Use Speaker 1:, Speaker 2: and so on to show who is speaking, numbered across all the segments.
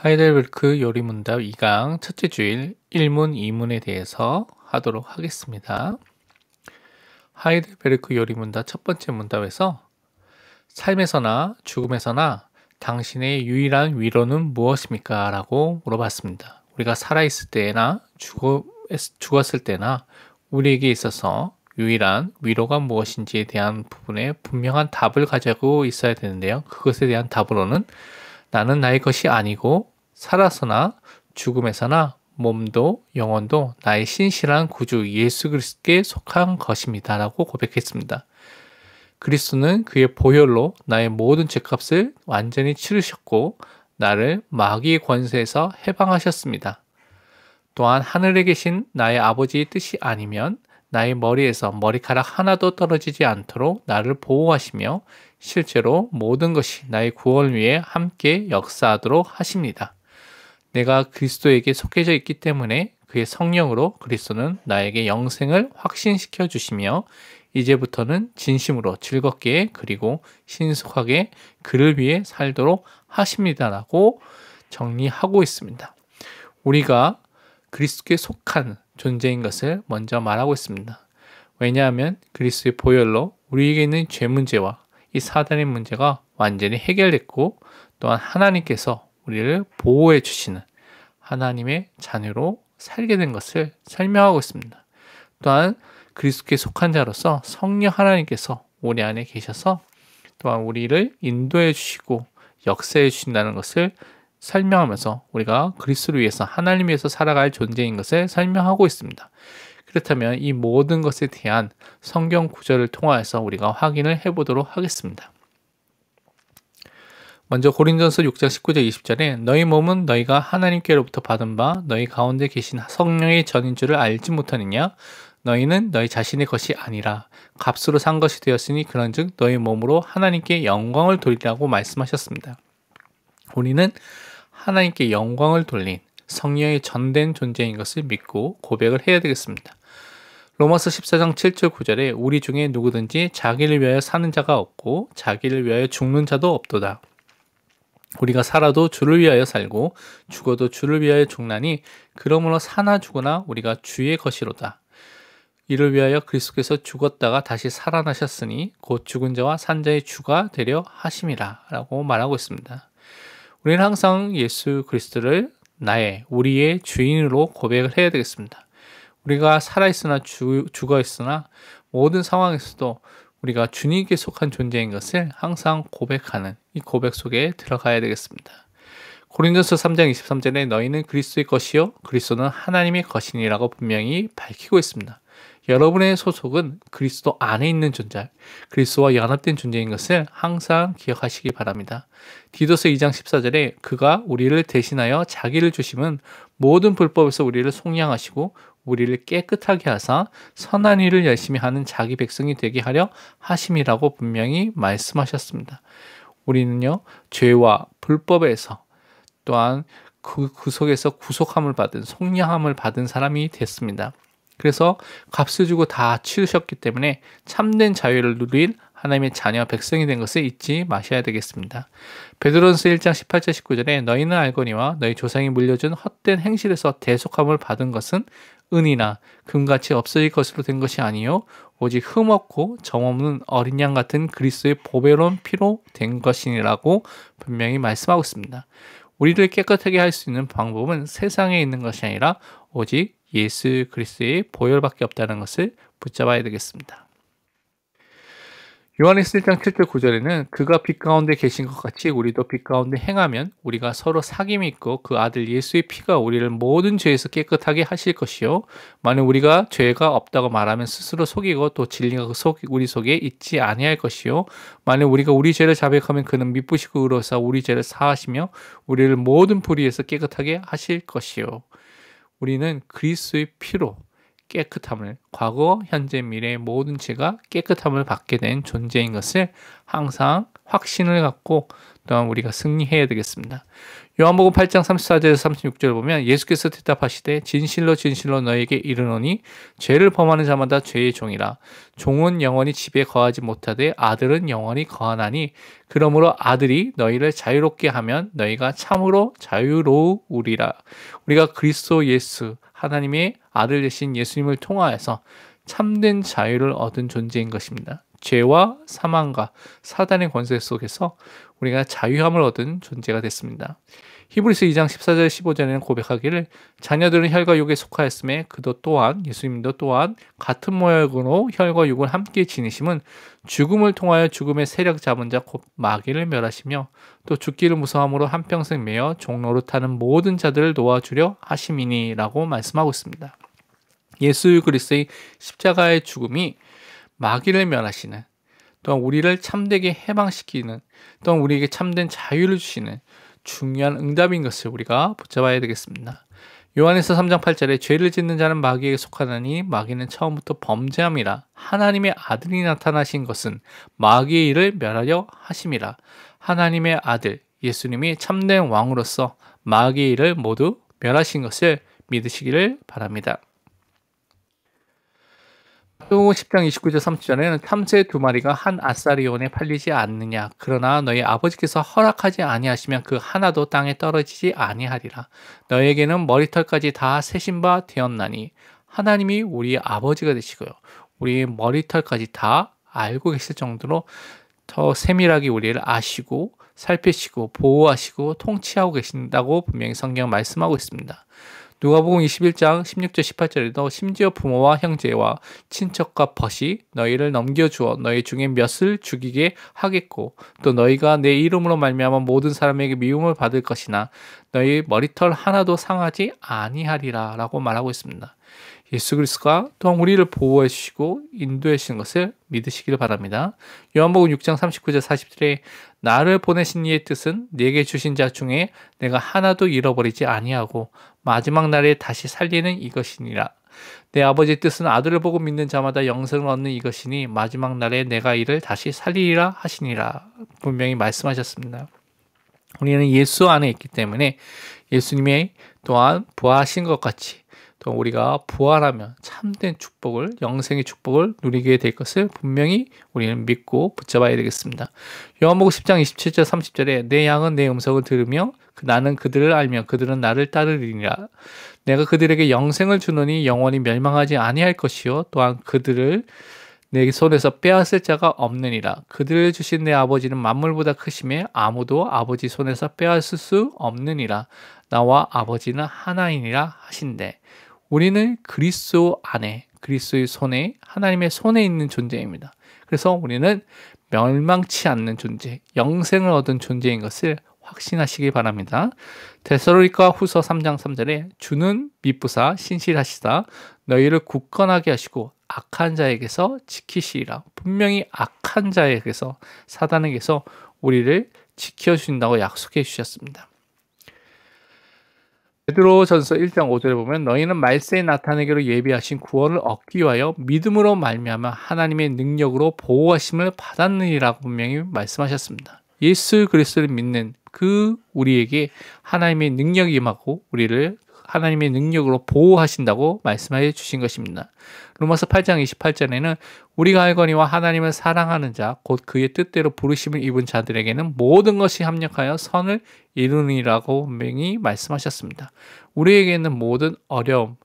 Speaker 1: 하이델베르크 요리문답 2강 첫째 주일 1문 2문에 대해서 하도록 하겠습니다. 하이델베르크 요리문답 첫 번째 문답에서 삶에서나 죽음에서나 당신의 유일한 위로는 무엇입니까? 라고 물어봤습니다. 우리가 살아있을 때나 죽었을 때나 우리에게 있어서 유일한 위로가 무엇인지에 대한 부분에 분명한 답을 가지고 있어야 되는데요. 그것에 대한 답으로는 나는 나의 것이 아니고 살아서나 죽음에서나 몸도 영혼도 나의 신실한 구주 예수 그리스도께 속한 것입니다. 라고 고백했습니다. 그리스도는 그의 보혈로 나의 모든 죄값을 완전히 치르셨고 나를 마귀의 권세에서 해방하셨습니다. 또한 하늘에 계신 나의 아버지의 뜻이 아니면 나의 머리에서 머리카락 하나도 떨어지지 않도록 나를 보호하시며 실제로 모든 것이 나의 구원을 위해 함께 역사하도록 하십니다. 내가 그리스도에게 속해져 있기 때문에 그의 성령으로 그리스도는 나에게 영생을 확신시켜 주시며 이제부터는 진심으로 즐겁게 그리고 신속하게 그를 위해 살도록 하십니다라고 정리하고 있습니다. 우리가 그리스도께 속한 존재인 것을 먼저 말하고 있습니다. 왜냐하면 그리스도의 보혈로 우리에게 있는 죄 문제와 이 사단의 문제가 완전히 해결됐고 또한 하나님께서 우리를 보호해 주시는 하나님의 자녀로 살게 된 것을 설명하고 있습니다. 또한 그리스도께 속한 자로서 성령 하나님께서 우리 안에 계셔서 또한 우리를 인도해 주시고 역사해 주신다는 것을 설명하면서 우리가 그리스도를 위해서 하나님 위해서 살아갈 존재인 것을 설명하고 있습니다. 그렇다면 이 모든 것에 대한 성경 구절을 통하여서 우리가 확인을 해보도록 하겠습니다. 먼저 고린도전서 6장 19절 20절에 너희 몸은 너희가 하나님께로부터 받은 바 너희 가운데 계신 성령의 전인 줄을 알지 못하느냐? 너희는 너희 자신의 것이 아니라 값으로 산 것이 되었으니 그런즉 너희 몸으로 하나님께 영광을 돌리라고 말씀하셨습니다. 우리는 하나님께 영광을 돌린 성령의 전된 존재인 것을 믿고 고백을 해야 되겠습니다. 로마서 14장 7절 9절에 우리 중에 누구든지 자기를 위하여 사는 자가 없고 자기를 위하여 죽는 자도 없도다. 우리가 살아도 주를 위하여 살고 죽어도 주를 위하여 죽나니 그러므로 사나 죽으나 우리가 주의 것이로다. 이를 위하여 그리스도께서 죽었다가 다시 살아나셨으니 곧 죽은 자와 산 자의 주가 되려 하심이라 라고 말하고 있습니다. 우리는 항상 예수 그리스도를 우리의 주인으로 고백을 해야 되겠습니다. 우리가 살아있으나 죽어있으나 모든 상황에서도 우리가 주님께 속한 존재인 것을 항상 고백하는 이 고백 속에 들어가야 되겠습니다. 고린도서 3장 23절에 너희는 그리스도의 것이요 그리스도는 하나님의 것이니라고 분명히 밝히고 있습니다. 여러분의 소속은 그리스도 안에 있는 존재, 그리스도와 연합된 존재인 것을 항상 기억하시기 바랍니다. 디도서 2장 14절에 그가 우리를 대신하여 자기를 주심은 모든 불법에서 우리를 속량하시고 우리를 깨끗하게 하사 선한 일을 열심히 하는 자기 백성이 되게 하려 하심이라고 분명히 말씀하셨습니다. 우리는요 죄와 불법에서 또한 그 속에서 구속함을 받은 속량함을 받은 사람이 됐습니다. 그래서 값을 주고 다 치르셨기 때문에 참된 자유를 누린 하나님의 자녀 백성이 된 것을 잊지 마셔야 되겠습니다. 베드로전서 1장 18절 19절에 너희는 알거니와 너희 조상이 물려준 헛된 행실에서 대속함을 받은 것은 은이나 금같이 없어질 것으로 된 것이 아니요 오직 흠없고 점없는 어린 양 같은 그리스도의 보배로운 피로 된 것이니라고 분명히 말씀하고 있습니다. 우리를 깨끗하게 할 수 있는 방법은 세상에 있는 것이 아니라 오직 예수 그리스도의 보혈밖에 없다는 것을 붙잡아야 되겠습니다. 요한일서 1장 7절 9절에는 그가 빛 가운데 계신 것 같이 우리도 빛 가운데 행하면 우리가 서로 사귐이 있고 그 아들 예수의 피가 우리를 모든 죄에서 깨끗하게 하실 것이요 만약 우리가 죄가 없다고 말하면 스스로 속이고 또 진리가 우리 속에 있지 아니할 것이요 만약 우리가 우리 죄를 자백하면 그는 미쁘시고 의로우사 우리 죄를 사하시며 우리를 모든 불의에서 깨끗하게 하실 것이요 우리는 그리스도의 피로 깨끗함을 과거, 현재, 미래의 모든 죄가 깨끗함을 받게 된 존재인 것을 항상 확신을 갖고 또한 우리가 승리해야 되겠습니다. 요한복음 8장 34절에서 36절을 보면 예수께서 대답하시되 진실로 진실로 너에게 이르노니 죄를 범하는 자마다 죄의 종이라. 종은 영원히 집에 거하지 못하되 아들은 영원히 거하나니 그러므로 아들이 너희를 자유롭게 하면 너희가 참으로 자유로우리라. 우리가 그리스도 예수 하나님의 아들 되신 예수님을 통하여서 참된 자유를 얻은 존재인 것입니다. 죄와 사망과 사단의 권세 속에서 우리가 자유함을 얻은 존재가 됐습니다. 히브리서 2장 14절 15절에는 고백하기를 자녀들은 혈과 육에 속하였음에 그도 또한 예수님도 또한 같은 모양으로 혈과 육을 함께 지니심은 죽음을 통하여 죽음의 세력 잡은 자 곧 마귀를 멸하시며 또 죽기를 무서함으로 한평생 매어 종로로 타는 모든 자들을 놓아주려 하심이니라고 말씀하고 있습니다. 예수 그리스도의 십자가의 죽음이 마귀를 멸하시는, 또한 우리를 참되게 해방시키는, 또한 우리에게 참된 자유를 주시는 중요한 응답인 것을 우리가 붙잡아야 되겠습니다. 요한에서 3장 8절에 죄를 짓는 자는 마귀에게 속하나니 마귀는 처음부터 범죄함이라. 하나님의 아들이 나타나신 것은 마귀의 일을 멸하려 하심이라. 하나님의 아들 예수님이 참된 왕으로서 마귀의 일을 모두 멸하신 것을 믿으시기를 바랍니다. 또 10장 29절 30절에는 탐새 두 마리가 한 아사리온에 팔리지 않느냐. 그러나 너희 아버지께서 허락하지 아니하시면 그 하나도 땅에 떨어지지 아니하리라. 너에게는 머리털까지 다 세신 바 되었나니. 하나님이 우리의 아버지가 되시고요, 우리의 머리털까지 다 알고 계실 정도로 더 세밀하게 우리를 아시고 살피시고 보호하시고 통치하고 계신다고 분명히 성경 말씀하고 있습니다. 누가복음 21장 16절 18절에도 심지어 부모와 형제와 친척과 벗이 너희를 넘겨주어 너희 중에 몇을 죽이게 하겠고 또 너희가 내 이름으로 말미암아 모든 사람에게 미움을 받을 것이나 너희 머리털 하나도 상하지 아니하리라 라고 말하고 있습니다. 예수 그리스도가 또한 우리를 보호해 주시고 인도해 주시는 것을 믿으시기를 바랍니다. 요한복음 6장 39절 40절에 나를 보내신 이의 뜻은 네게 주신 자 중에 내가 하나도 잃어버리지 아니하고 마지막 날에 다시 살리는 이것이니라. 내 아버지의 뜻은 아들을 보고 믿는 자마다 영생을 얻는 이것이니 마지막 날에 내가 이를 다시 살리리라 하시니라. 분명히 말씀하셨습니다. 우리는 예수 안에 있기 때문에 예수님이 또한 부활하신 것 같이 또 우리가 부활하면 참된 축복을, 영생의 축복을 누리게 될 것을 분명히 우리는 믿고 붙잡아야 되겠습니다. 요한복음 10장 27절 30절에 내 양은 내 음성을 들으며 나는 그들을 알며 그들은 나를 따르리니라. 내가 그들에게 영생을 주노니 영원히 멸망하지 아니할 것이요 또한 그들을 내 손에서 빼앗을 자가 없느니라. 그들을 주신 내 아버지는 만물보다 크심에 아무도 아버지 손에서 빼앗을 수 없느니라. 나와 아버지는 하나이니라 하신대. 우리는 그리스도 안에, 그리스도의 손에, 하나님의 손에 있는 존재입니다. 그래서 우리는 멸망치 않는 존재, 영생을 얻은 존재인 것을 확신하시기 바랍니다. 데살로니가 후서 3장 3절에 주는 미쁘사 신실하시다 너희를 굳건하게 하시고 악한 자에게서 지키시리라. 분명히 악한 자에게서, 사단에게서 우리를 지켜주신다고 약속해 주셨습니다. 베드로전서 1장 5절에 보면 너희는 말세에 나타내기로 예비하신 구원을 얻기 위하여 믿음으로 말미암아 하나님의 능력으로 보호하심을 받았느니라고 분명히 말씀하셨습니다. 예수 그리스도를 믿는 그 우리에게 하나님의 능력이 임하고 우리를 하나님의 능력으로 보호하신다고 말씀해 주신 것입니다. 로마서 8장 28절에는 우리가 알거니와 하나님을 사랑하는 자 곧 그의 뜻대로 부르심을 입은 자들에게는 모든 것이 합력하여 선을 이루니라고 분명히 말씀하셨습니다. 우리에게는 모든 어려움,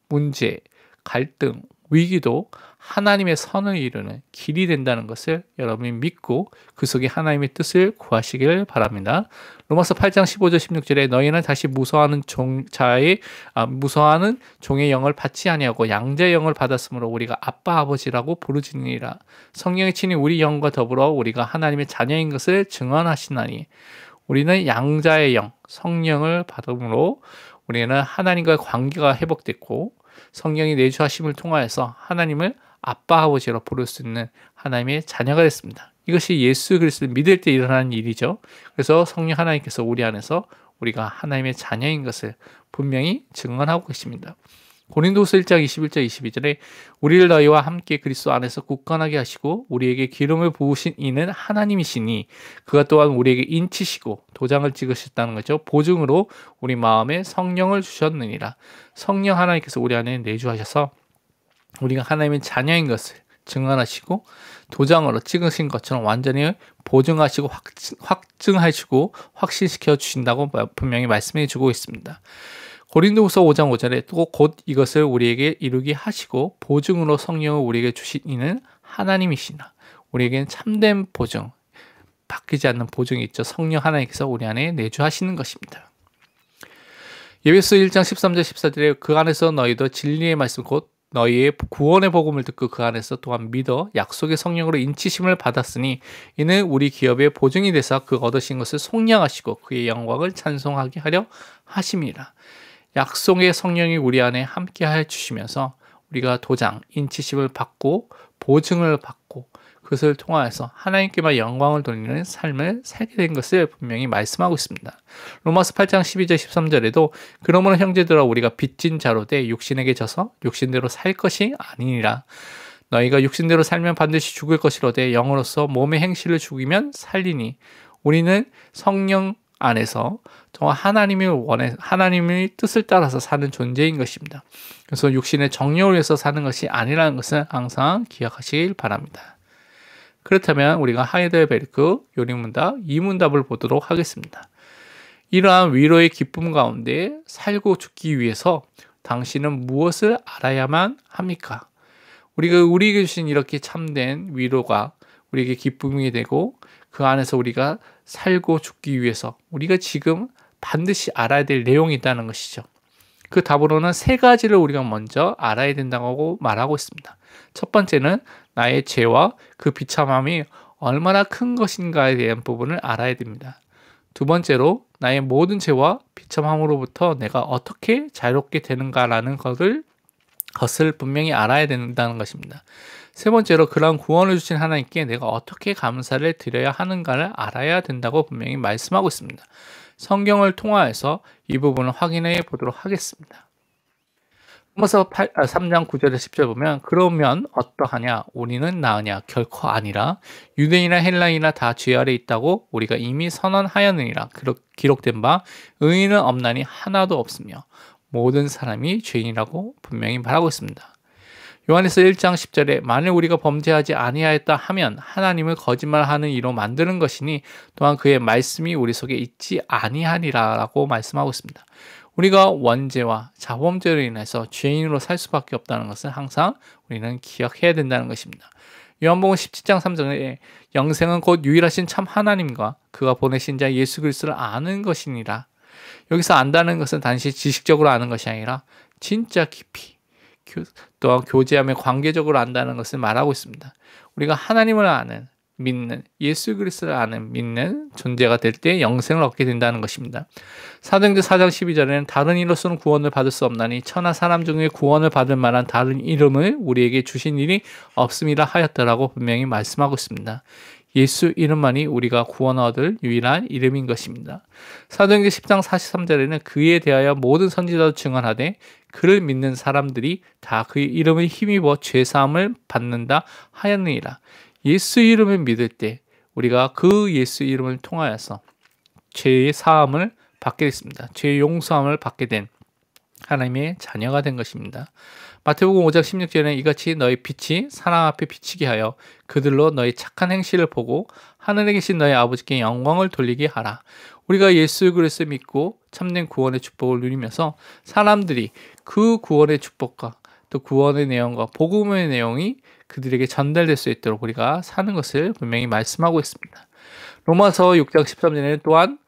Speaker 1: 문제, 갈등, 위기도 하나님의 선을 이루는 길이 된다는 것을 여러분이 믿고 그 속에 하나님의 뜻을 구하시길 바랍니다. 로마서 8장 15절 16절에 너희는 다시 무서워하는 종의 영을 받지 아니하고 양자의 영을 받았으므로 우리가 아빠 아버지라고 부르짖느니라. 성령이 친히 우리 영과 더불어 우리가 하나님의 자녀인 것을 증언하시나니. 우리는 양자의 영, 성령을 받음으로 우리는 하나님과의 관계가 회복됐고 성령이 내주하심을 통하여서 하나님을 아빠 아버지로 부를 수 있는 하나님의 자녀가 됐습니다. 이것이 예수 그리스도를 믿을 때 일어나는 일이죠. 그래서 성령 하나님께서 우리 안에서 우리가 하나님의 자녀인 것을 분명히 증언하고 계십니다. 고린도후서 1장 21절 22절에 우리를 너희와 함께 그리스도 안에서 굳건하게 하시고 우리에게 기름을 부으신 이는 하나님이시니 그가 또한 우리에게 인치시고 도장을 찍으셨다는 거죠. 보증으로 우리 마음에 성령을 주셨느니라. 성령 하나님께서 우리 안에 내주하셔서 우리가 하나님의 자녀인 것을 증언하시고 도장으로 찍으신 것처럼 완전히 보증하시고 확증하시고 확신시켜 주신다고 분명히 말씀해 주고 있습니다. 고린도후서 5장 5절에 또 곧 이것을 우리에게 이루게 하시고 보증으로 성령을 우리에게 주신 이는 하나님이시나. 우리에게는 참된 보증, 바뀌지 않는 보증이 있죠. 성령 하나님께서 우리 안에 내주하시는 것입니다. 에베소 1장 13절 14절에 그 안에서 너희도 진리의 말씀 곧 너희의 구원의 복음을 듣고 그 안에서 또한 믿어 약속의 성령으로 인치심을 받았으니 이는 우리 기업의 보증이 되사 그 얻으신 것을 속량하시고 그의 영광을 찬송하게 하려 하심이라. 약속의 성령이 우리 안에 함께 해 주시면서 우리가 도장, 인치심을 받고 보증을 받고 그것을 통하여서 하나님께만 영광을 돌리는 삶을 살게 된 것을 분명히 말씀하고 있습니다. 로마서 8장 12절 13절에도 그러므로 형제들아 우리가 빚진 자로 돼 육신에게 져서 육신대로 살 것이 아니니라. 너희가 육신대로 살면 반드시 죽을 것이로되 영으로서 몸의 행실을 죽이면 살리니 우리는 성령 안에서 정말 하나님의 뜻을 따라서 사는 존재인 것입니다. 그래서 육신의 정욕을 위해서 사는 것이 아니라는 것을 항상 기억하시길 바랍니다. 그렇다면 우리가 하이델베르크 요리문답 2문답을 보도록 하겠습니다. 이러한 위로의 기쁨 가운데 살고 죽기 위해서 당신은 무엇을 알아야만 합니까? 우리에게 주신 이렇게 참된 위로가 우리에게 기쁨이 되고 그 안에서 우리가 살고 죽기 위해서 우리가 지금 반드시 알아야 될 내용이 있다는 것이죠. 그 답으로는 3가지를 우리가 먼저 알아야 된다고 말하고 있습니다. 첫 번째는 나의 죄와 그 비참함이 얼마나 큰 것인가에 대한 부분을 알아야 됩니다. 두 번째로 나의 모든 죄와 비참함으로부터 내가 어떻게 자유롭게 되는가라는 것을 분명히 알아야 된다는 것입니다. 세 번째로 그러한 구원을 주신 하나님께 내가 어떻게 감사를 드려야 하는가를 알아야 된다고 분명히 말씀하고 있습니다. 성경을 통하여서 이 부분을 확인해 보도록 하겠습니다. 로마서 3장 9절에 10절 보면 그러면 어떠하냐 우리는 나으냐 결코 아니라 유대인이나 헬라인이나 다 죄 아래 있다고 우리가 이미 선언하였느니라. 기록된 바 의인은 없나니 하나도 없으며 모든 사람이 죄인이라고 분명히 말하고 있습니다. 요한에서 1장 10절에 만일 우리가 범죄하지 아니하였다 하면 하나님을 거짓말하는 이로 만드는 것이니 또한 그의 말씀이 우리 속에 있지 아니하니라 라고 말씀하고 있습니다. 우리가 원죄와 자범죄로 인해서 죄인으로 살 수밖에 없다는 것을 항상 우리는 기억해야 된다는 것입니다. 요한복음 17장 3절에 영생은 곧 유일하신 참 하나님과 그가 보내신 자 예수 그리스도를 아는 것이니라. 여기서 안다는 것은 단지 지식적으로 아는 것이 아니라 진짜 깊이 또한 교제하며 관계적으로 안다는 것을 말하고 있습니다. 우리가 하나님을 아는 믿는 예수 그리스도를 아는 믿는 존재가 될 때 영생을 얻게 된다는 것입니다. 사도행전 4장 12절에는 다른 이로서는 구원을 받을 수 없나니 천하 사람 중에 구원을 받을 만한 다른 이름을 우리에게 주신 일이 없음이라 하였더라고 분명히 말씀하고 있습니다. 예수 이름만이 우리가 구원 얻을 유일한 이름인 것입니다. 사도행전 10장 43절에는 그에 대하여 모든 선지자도 증언하되 그를 믿는 사람들이 다 그의 이름을 힘입어 죄사함을 받는다 하였느니라. 예수 이름을 믿을 때 우리가 그 예수 이름을 통하여서 죄의 사함을 받게 됐습니다. 죄의 용서함을 받게 된 하나님의 자녀가 된 것입니다. 마태복음 5장 16절에는 이같이 너희 빛이 사람 앞에 비치게 하여 그들로 너희 착한 행실을 보고 하늘에 계신 너희 아버지께 영광을 돌리게 하라. 우리가 예수 그리스도를 믿고 참된 구원의 축복을 누리면서 사람들이 그 구원의 축복과 또 구원의 내용과 복음의 내용이 그들에게 전달될 수 있도록 우리가 사는 것을 분명히 말씀하고 있습니다. 로마서 6장 13절에는 또한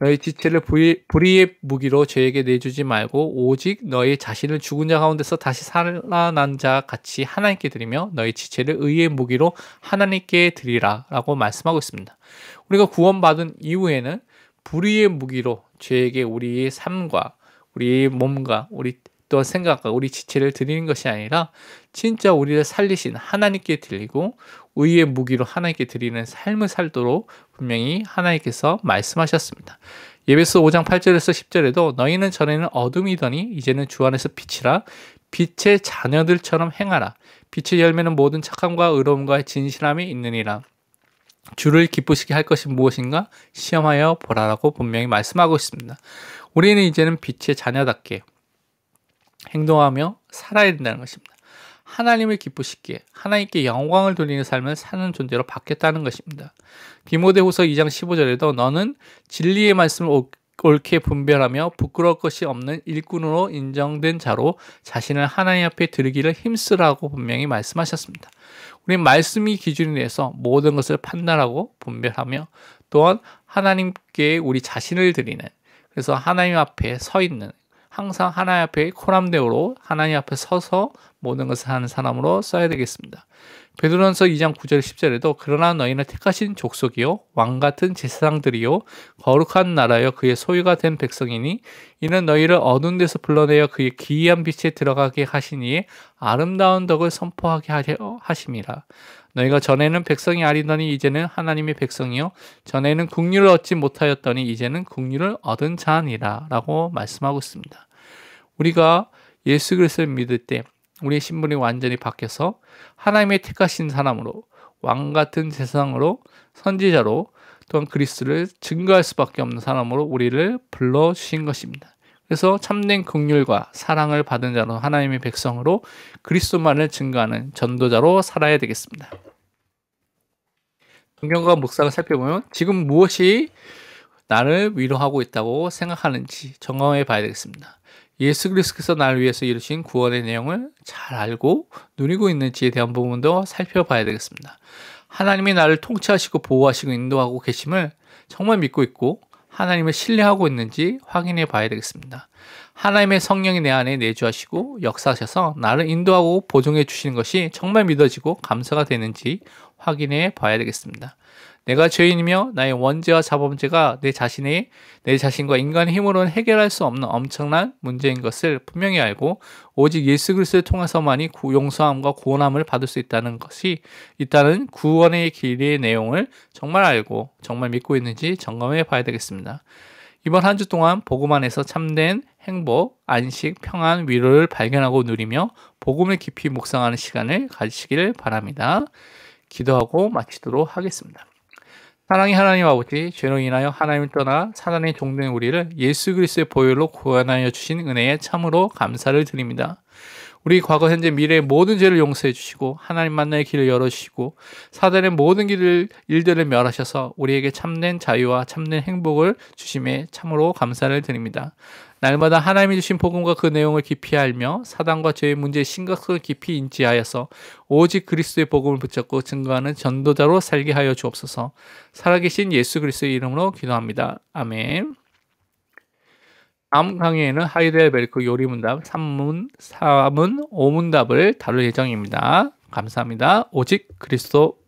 Speaker 1: 너희 지체를 불의의 무기로 죄에게 내주지 말고 오직 너희 자신을 죽은 자 가운데서 다시 살아난 자 같이 하나님께 드리며 너희 지체를 의의 무기로 하나님께 드리라 라고 말씀하고 있습니다. 우리가 구원받은 이후에는 불의의 무기로 죄에게 우리의 삶과 우리의 몸과 우리 또한 생각과 우리 지체를 드리는 것이 아니라 진짜 우리를 살리신 하나님께 드리고 의의 무기로 하나님께 드리는 삶을 살도록 분명히 하나님께서 말씀하셨습니다. 예배서 5장 8절에서 10절에도 너희는 전에는 어둠이더니 이제는 주 안에서 빛이라 빛의 자녀들처럼 행하라. 빛의 열매는 모든 착함과 의로움과 진실함이 있느니라. 주를 기쁘시게 할 것이 무엇인가 시험하여 보라라고 분명히 말씀하고 있습니다. 우리는 이제는 빛의 자녀답게 행동하며 살아야 된다는 것입니다. 하나님을 기쁘시게 하나님께 영광을 돌리는 삶을 사는 존재로 바뀌었다는 것입니다. 디모데후서 2장 15절에도 너는 진리의 말씀을 옳게 분별하며 부끄러울 것이 없는 일꾼으로 인정된 자로 자신을 하나님 앞에 드리기를 힘쓰라고 분명히 말씀하셨습니다. 우리는 말씀이 기준이 돼서 모든 것을 판단하고 분별하며 또한 하나님께 우리 자신을 드리는, 그래서 하나님 앞에 서 있는, 항상 하나님 앞에 코람대오로 하나님 앞에 서서 모든 것을 하는 사람으로 써야 되겠습니다. 베드로전서 2장 9절 10절에도 그러나 너희는 택하신 족속이요 왕같은 제사장들이요 거룩한 나라여 그의 소유가 된 백성이니 이는 너희를 어두운 데서 불러내어 그의 기이한 빛에 들어가게 하시니 아름다운 덕을 선포하게 하려 하심이라. 너희가 전에는 백성이 아니더니 이제는 하나님의 백성이요 전에는 국류를 얻지 못하였더니 이제는 국류를 얻은 자니라 라고 말씀하고 있습니다. 우리가 예수 그리스도를 믿을 때 우리의 신분이 완전히 바뀌어서 하나님의 택하신 사람으로 왕같은 제사장으로 선지자로 또한 그리스도를 증거할 수밖에 없는 사람으로 우리를 불러주신 것입니다. 그래서 참된 긍휼과 사랑을 받은 자로 하나님의 백성으로 그리스도만을 증거하는 전도자로 살아야 되겠습니다. 성경과 묵상을 살펴보면 지금 무엇이 나를 위로하고 있다고 생각하는지 점검해 봐야 되겠습니다. 예수 그리스도께서 나를 위해서 이루신 구원의 내용을 잘 알고 누리고 있는지에 대한 부분도 살펴봐야 되겠습니다. 하나님이 나를 통치하시고 보호하시고 인도하고 계심을 정말 믿고 있고 하나님을 신뢰하고 있는지 확인해 봐야 되겠습니다. 하나님의 성령이 내 안에 내주하시고 역사하셔서 나를 인도하고 보존해 주시는 것이 정말 믿어지고 감사가 되는지 확인해 봐야 되겠습니다. 내가 죄인이며 나의 원죄와 자범죄가 내 자신과 인간의 힘으로는 해결할 수 없는 엄청난 문제인 것을 분명히 알고 오직 예수 그리스도를 통해서만이 용서함과 구원함을 받을 수 있다는 구원의 길의 내용을 정말 알고 정말 믿고 있는지 점검해 봐야 되겠습니다. 이번 한 주 동안 복음 안에서 참된 행복, 안식, 평안, 위로를 발견하고 누리며 복음을 깊이 묵상하는 시간을 가지시기를 바랍니다. 기도하고 마치도록 하겠습니다. 사랑의 하나님 아버지, 죄로 인하여 하나님을 떠나 사단의 종된 우리를 예수 그리스도의 보혈로 구원하여 주신 은혜에 참으로 감사를 드립니다. 우리 과거, 현재, 미래의 모든 죄를 용서해 주시고 하나님 만나의 길을 열어주시고 사단의 모든 일들을 멸하셔서 우리에게 참된 자유와 참된 행복을 주심에 참으로 감사를 드립니다. 날마다 하나님이 주신 복음과 그 내용을 깊이 알며 사단과 죄의 문제의 심각성을 깊이 인지하여서 오직 그리스도의 복음을 붙잡고 증거하는 전도자로 살게 하여 주옵소서. 살아계신 예수 그리스도의 이름으로 기도합니다. 아멘. 다음 강의에는 하이델베르크 요리문답 3문, 4문, 5문답을 다룰 예정입니다. 감사합니다. 오직 그리스도